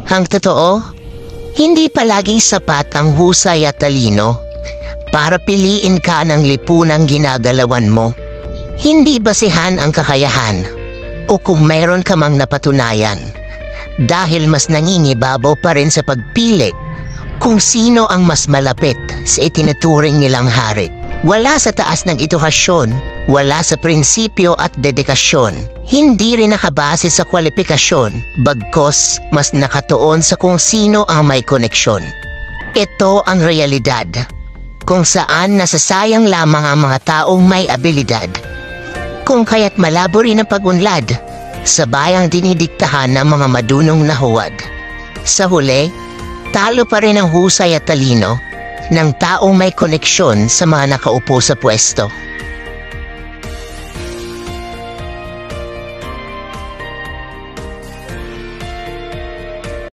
Ang totoo, hindi palaging sapat ang husay at talino para piliin ka ng lipunang ginagalawan mo. Hindi basihan ang kakayahan o kung mayroon ka mang napatunayan, dahil mas nangingibabaw pa rin sa pagpili kung sino ang mas malapit sa itinuturing nilang hari. Wala sa taas ng edukasyon, wala sa prinsipyo at dedikasyon. Hindi rin nakabase sa kwalifikasyon, bagkos mas nakatuon sa kung sino ang may koneksyon. Ito ang realidad, kung saan nasasayang lamang ang mga taong may abilidad. Kung kaya't malabo rin ang pag-unlad, sabay ang dinidiktahan ng mga madunong na huwad. Sa huli, talo pa rin ang husay at talino ng taong may koneksyon sa mga nakaupo sa pwesto.